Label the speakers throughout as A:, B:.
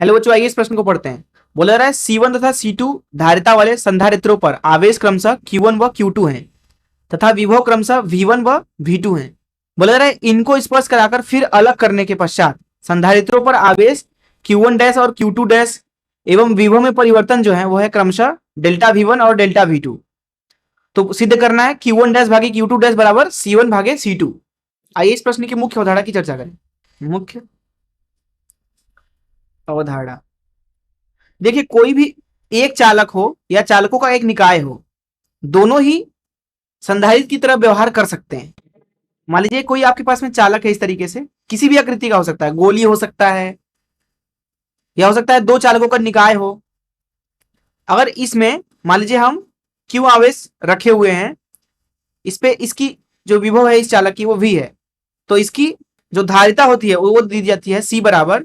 A: Hello बच्चों, आइए इस प्रश्न को पढ़ते हैं। बोला रहा है C1 तथा C2 धारिता वाले संधारित्रों पर आवेश क्रमशः Q1 व Q2 हैं तथा विभव क्रमशः V1 व V2 हैं। बोला रहा है इनको स्पर्श कराकर फिर अलग करने के पश्चात संधारित्रों पर आवेश Q1 डैश और Q2 डैश एवं विभव में परिवर्तन जो है वो है क्रमशः डेल्टा V1 और डेल्टा V2। तो सिद्ध करना है Q1 डैश भागे Q2 डैश बराबर C1 भागे C2। आइए इस प्रश्न की मुख्य अवधारणा की चर्चा करें। मुख्य अवधारणा, देखिए कोई भी एक चालक हो या चालकों का एक निकाय हो, दोनों ही संधारित्र की तरह व्यवहार कर सकते हैं। मान लीजिए कोई आपके पास में चालक है, इस तरीके से किसी भी आकृति का हो सकता है, गोली हो सकता है या हो सकता है दो चालकों का निकाय हो। अगर इसमें मान लीजिए हम Q आवेश रखे हुए हैं, इस पे इसकी जो विभव है इस चालक की वो V है, तो इसकी जो धारिता होती है वो दी जाती है C बराबर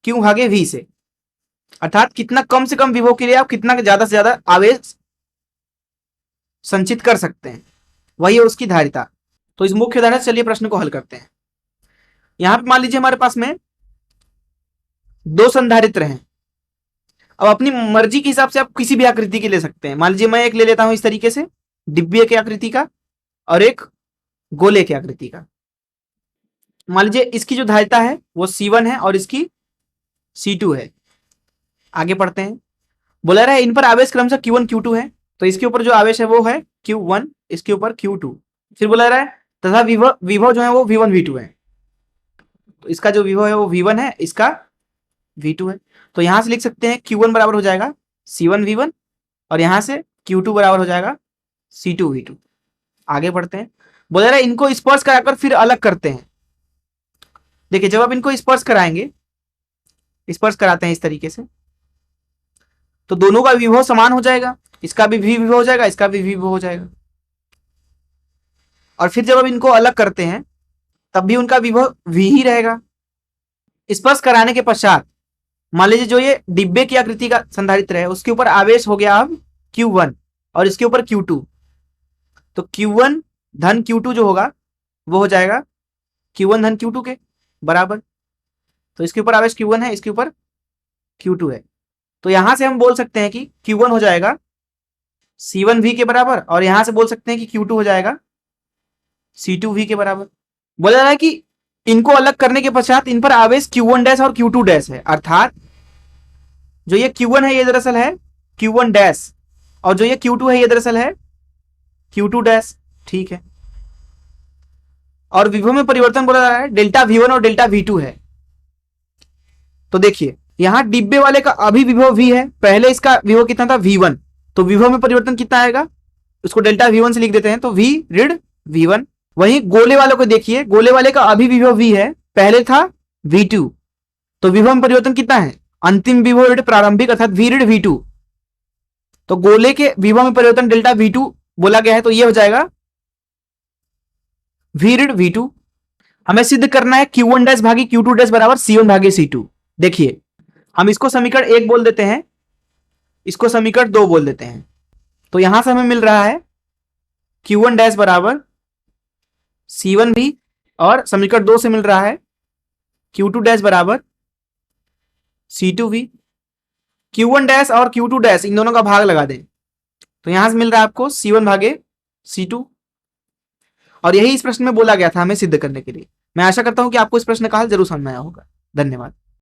A: Q भागे V से। अर्थात कितना कम से कम विभव के लिए आप कितना ज्यादा से ज्यादा आवेश संचित कर सकते हैं, वही है उसकी धारिता। तो इस मुख्य धारणा से चलिए प्रश्न को हल करते हैं। यहां पे मान लीजिए हमारे पास में दो संधारित्र हैं। अब अपनी मर्जी के हिसाब से आप किसी भी आकृति के ले सकते हैं। मान लीजिए मैं एक ले लेता हूं इस तरीके से, डिब्बे की आकृति का और एक गोले की आकृति का। मान लीजिए इसकी जो धारिता है वो C1 है और इसकी C2 है। आगे पढ़ते हैं। बोला रहा है इन पर आवेश क्रमशः Q1 Q2 है, तो इसके ऊपर जो आवेश है वो है Q1, इसके ऊपर Q2। फिर बोला रहा है तथा विभव जो है वो V1 V2 है, तो इसका जो विभव है वो V1 है, इसका V2 है। तो यहां से लिख सकते हैं Q1 बराबर हो जाएगा C1 V1 और यहां से Q2 बराबर हो जाएगा C2 V2। आगे बढ़ते हैं। बोला रहा है इनको स्पर्श कराकर फिर अलग करते हैं। देखिए जब आप इनको स्पर्श कराएंगे, स्पर्श कराते हैं इस तरीके से, तो दोनों का विभव समान हो जाएगा, इसका भी V विभव हो जाएगा, इसका भी V विभव हो जाएगा। और फिर जब आप इनको अलग करते हैं तब भी उनका विभव V ही रहेगा। स्पर्श कराने के पश्चात मान लीजिए जो ये डिब्बे की आकृति का संधारित्र है उसके ऊपर आवेश हो गया अब Q1 और इसके ऊपर Q2, तो Q1 धन Q2 जो होगा वो हो जाएगा Q1 धन Q2 के बराबर। तो इसके ऊपर आवेश Q1 है, इसके ऊपर Q2 है, तो यहां से हम बोल सकते हैं कि Q1 हो जाएगा C1V के बराबर और यहां से बोल सकते हैं कि Q2 हो जाएगा C2V के बराबर। बोला जा रहा है कि इनको अलग करने के पश्चात इन पर आवेश Q1 डैश और Q2 डैश है, अर्थात जो ये Q1 है ये दरअसल है Q1 डैश और जो ये Q2 है ये दरअसल है Q2 डैश। ठीक है। और विभव में परिवर्तन बोला जा रहा है डेल्टा V1 और डेल्टा V2 है। तो देखिए यहां डिब्बे वाले का अभी विभव V है, पहले इसका विभव कितना था V1, तो विभव में परिवर्तन कितना आएगा उसको डेल्टा V1 से लिख देते हैं, तो V ऋण V1। वहीं गोले वालों को देखिए, गोले वाले का अभी विभव V है, पहले था V2, तो विभव में परिवर्तन कितना है अंतिम विभव ऋण प्रारंभिक अर्थात V ऋण V2, तो गोले के विभव में परिवर्तन डेल्टा V2 बोला गया है, तो यह हो जाएगा V ऋण V2। हमें सिद्ध करना है Q1 डैश भागी Q2 डैश बराबर C1 भागे C2। देखिए हम इसको समीकरण 1 बोल देते हैं, इसको समीकरण 2 बोल देते हैं, तो यहां से हमें मिल रहा है Q1 डैश बराबर C1 भी और समीकरण 2 से मिल रहा है Q2 डैश बराबर C2 भी। Q1 डैश और Q2 डैश इन दोनों का भाग लगा दें तो यहां से मिल रहा है आपको C1 भागे C2, और यही इस प्रश्न में बोला गया था हमें सिद्ध करने के लिए। मैं आशा करता हूं कि आपको इस प्रश्न का हल जरूर समझ में आया होगा। धन्यवाद।